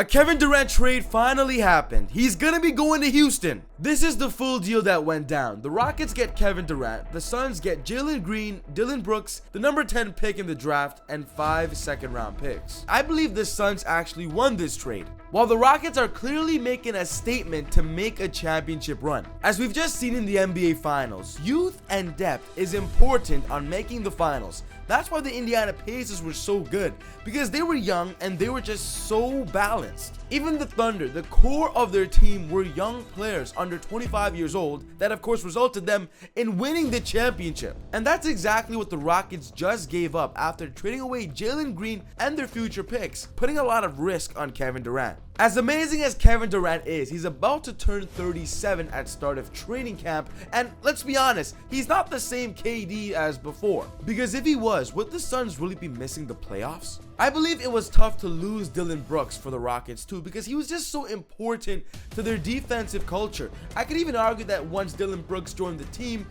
A Kevin Durant trade finally happened. He's gonna be going to Houston. This is the full deal that went down. The Rockets get Kevin Durant, the Suns get Jalen Green, Dillon Brooks, the number 10 pick in the draft, and 5 second-round picks. I believe the Suns actually won this trade, while the Rockets are clearly making a statement to make a championship run. As we've just seen in the NBA Finals, youth and depth is important on making the finals. That's why the Indiana Pacers were so good, because they were young and they were just so balanced. Even the Thunder, the core of their team were young players under 25 years old that of course resulted them in winning the championship. And that's exactly what the Rockets just gave up after trading away Jalen Green and their future picks, putting a lot of risk on Kevin Durant. As amazing as Kevin Durant is, he's about to turn 37 at start of training camp, and let's be honest, he's not the same KD as before. Because if he was, would the Suns really be missing the playoffs? I believe it was tough to lose Dillon Brooks for the Rockets too, because he was just so important to their defensive culture. I could even argue that once Dillon Brooks joined the team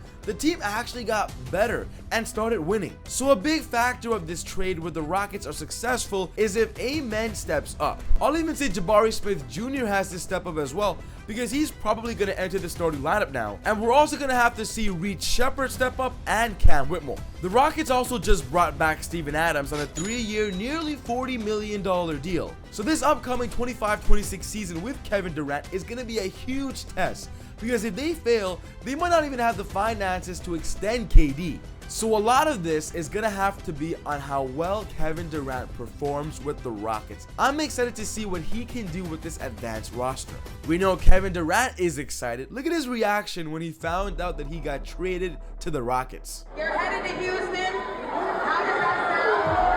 actually got better and started winning. So a big factor of this trade where the Rockets are successful is if Amen steps up. I'll even say Jabari Smith Jr. has to step up as well, because he's probably going to enter the starting lineup now. And we're also going to have to see Reed Shepherd step up and Cam Whitmore. The Rockets also just brought back Steven Adams on a 3-year, nearly $40 million deal. So this upcoming 25-26 season with Kevin Durant is going to be a huge test, because if they fail, they might not even have the finances to extend KD. So a lot of this is going to have to be on how well Kevin Durant performs with the Rockets. I'm excited to see what he can do with this advanced roster. We know Kevin Durant is excited. Look at his reaction when he found out that he got traded to the Rockets. You're headed to Houston. How does that sound?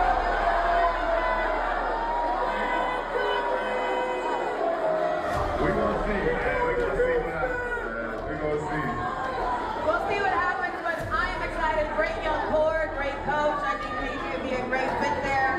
We're going to see, man. We're going to see what happens. We're going to see. We'll see what happens, but I am excited. Great young core, great coach. I think KD would be a great fit there.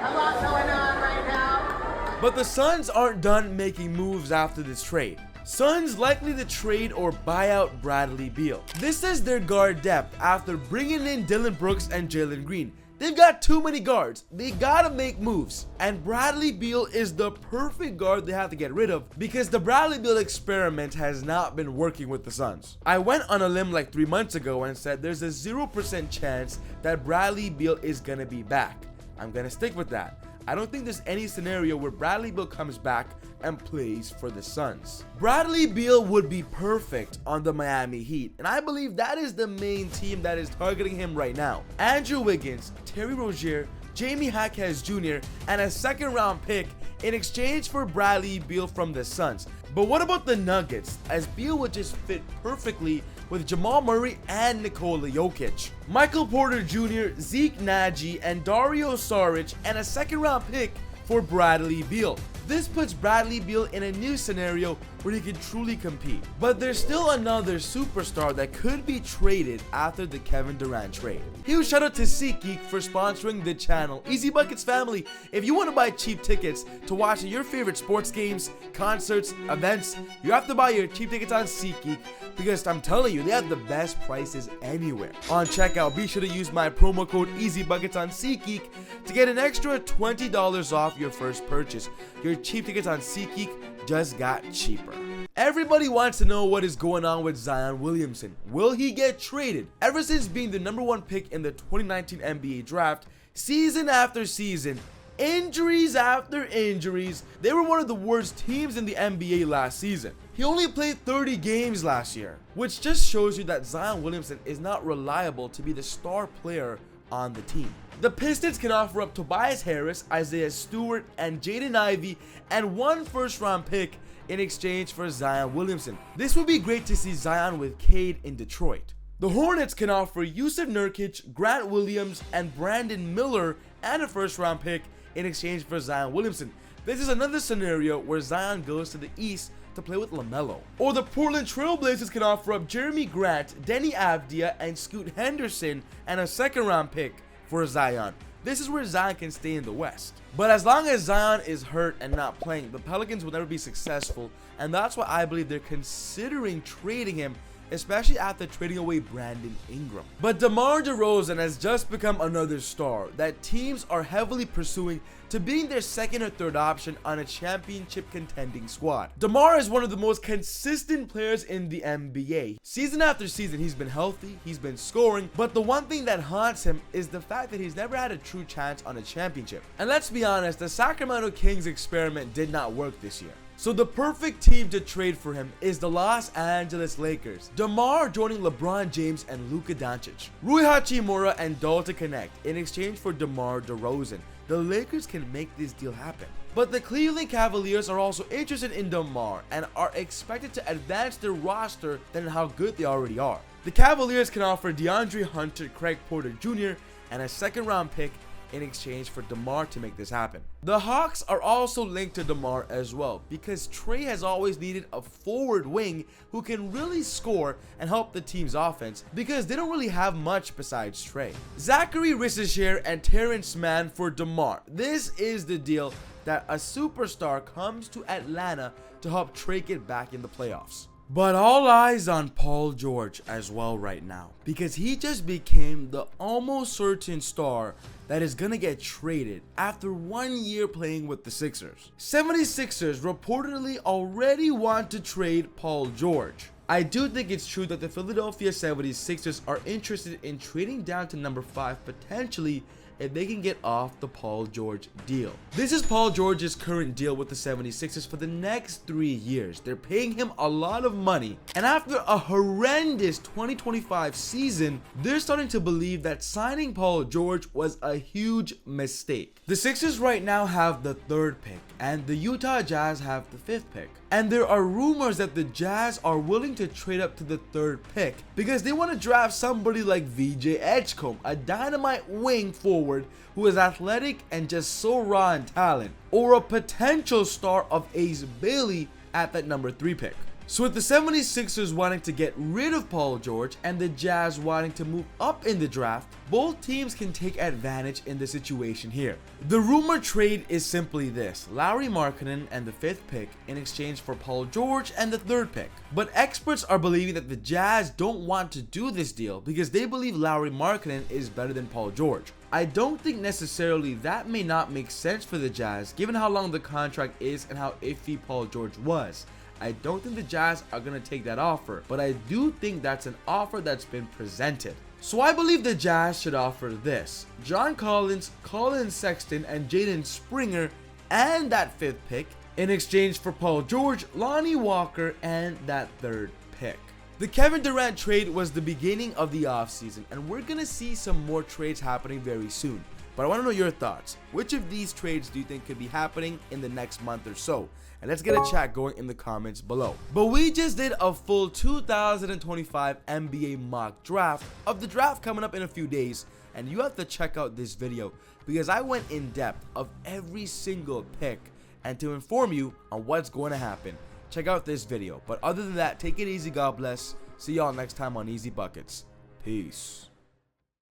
A lot going on right now. But the Suns aren't done making moves after this trade. Suns likely to trade or buy out Bradley Beal. This is their guard depth after bringing in Dillon Brooks and Jalen Green. They've got too many guards. They gotta make moves. And Bradley Beal is the perfect guard they have to get rid of, because the Bradley Beal experiment has not been working with the Suns. I went on a limb like 3 months ago and said there's a 0% chance that Bradley Beal is gonna be back. I'm gonna stick with that. I don't think there's any scenario where Bradley Beal comes back and plays for the Suns. Bradley Beal would be perfect on the Miami Heat, and I believe that is the main team that is targeting him right now. Andrew Wiggins, Terry Rozier, Jamie Jaquez Jr., and a second-round pick in exchange for Bradley Beal from the Suns. But what about the Nuggets, as Beal would just fit perfectly with Jamal Murray and Nikola Jokic. Michael Porter Jr., Zeke Nagy, and Dario Saric, and a second-round pick for Bradley Beal. This puts Bradley Beal in a new scenario where he can truly compete. But there's still another superstar that could be traded after the Kevin Durant trade. Huge shout out to SeatGeek for sponsoring the channel. Easy Buckets family, if you want to buy cheap tickets to watch your favorite sports games, concerts, events, you have to buy your cheap tickets on SeatGeek, because I'm telling you, they have the best prices anywhere. On checkout, be sure to use my promo code EasyBuckets on SeatGeek to get an extra $20 off your first purchase. Your cheap tickets on SeatGeek just got cheaper. Everybody wants to know what is going on with Zion Williamson. Will he get traded? Ever since being the #1 pick in the 2019 NBA draft, season after season, injuries after injuries, they were one of the worst teams in the NBA last season. He only played 30 games last year, which just shows you that Zion Williamson is not reliable to be the star player on the team. The Pistons can offer up Tobias Harris, Isaiah Stewart, and Jaden Ivey, and 1 first-round pick in exchange for Zion Williamson. This would be great to see Zion with Cade in Detroit. The Hornets can offer Yusuf Nurkic, Grant Williams, and Brandon Miller, and a first-round pick in exchange for Zion Williamson. This is another scenario where Zion goes to the East to play with LaMelo. Or the Portland Trail Blazers can offer up Jeremy Grant, Denny Avdia, and Scoot Henderson, and a second-round pick for Zion. This is where Zion can stay in the West. But as long as Zion is hurt and not playing, the Pelicans will never be successful, and that's why I believe they're considering trading him especially after trading away Brandon Ingram. But DeMar DeRozan has just become another star that teams are heavily pursuing to being their second or third option on a championship contending squad. DeMar is one of the most consistent players in the NBA. Season after season, he's been healthy, he's been scoring, but the one thing that haunts him is the fact that he's never had a true chance on a championship. And let's be honest, the Sacramento Kings experiment did not work this year. So the perfect team to trade for him is the Los Angeles Lakers. DeMar joining LeBron James and Luka Doncic, Rui Hachimura and Dalton Connect in exchange for DeMar DeRozan. The Lakers can make this deal happen. But the Cleveland Cavaliers are also interested in DeMar and are expected to advance their roster than how good they already are. The Cavaliers can offer DeAndre Hunter, Craig Porter Jr. and a second-round pick in exchange for DeMar to make this happen. The Hawks are also linked to DeMar as well because Trae has always needed a forward wing who can really score and help the team's offense because they don't really have much besides Trae. Zachary Rishishair and Terrence Mann for DeMar. This is the deal that a superstar comes to Atlanta to help Trae get back in the playoffs. But all eyes on Paul George as well right now because he just became the almost certain star that is gonna get traded after 1 year playing with the Sixers. 76ers reportedly already want to trade Paul George. I do think it's true that the Philadelphia 76ers are interested in trading down to number 5 potentially if they can get off the Paul George deal. This is Paul George's current deal with the 76ers for the next 3 years. They're paying him a lot of money, and after a horrendous 2025 season, they're starting to believe that signing Paul George was a huge mistake. The Sixers right now have the 3rd pick, and the Utah Jazz have the 5th pick. And there are rumors that the Jazz are willing to trade up to the 3rd pick because they want to draft somebody like VJ Edgecombe, a dynamite wing forward who is athletic and just so raw in talent, or a potential star of Ace Bailey at that number 3 pick. So with the 76ers wanting to get rid of Paul George and the Jazz wanting to move up in the draft, both teams can take advantage in the situation here. The rumor trade is simply this: Lauri Markkanen and the 5th pick in exchange for Paul George and the 3rd pick. But experts are believing that the Jazz don't want to do this deal because they believe Lauri Markkanen is better than Paul George. I don't think necessarily that may not make sense for the Jazz given how long the contract is and how iffy Paul George was. I don't think the Jazz are going to take that offer, but I do think that's an offer that's been presented. So I believe the Jazz should offer this: John Collins, Colin Sexton, and Jaden Springer, and that 5th pick in exchange for Paul George, Lonnie Walker, and that 3rd pick. The Kevin Durant trade was the beginning of the offseason, and we're going to see some more trades happening very soon. But I want to know your thoughts. Which of these trades do you think could be happening in the next month or so? And let's get a chat going in the comments below. But we just did a full 2025 NBA mock draft of the draft coming up in a few days, and you have to check out this video because I went in depth of every single pick and to inform you on what's going to happen. Check out this video. But other than that, take it easy, God bless. See y'all next time on Easy Buckets. Peace.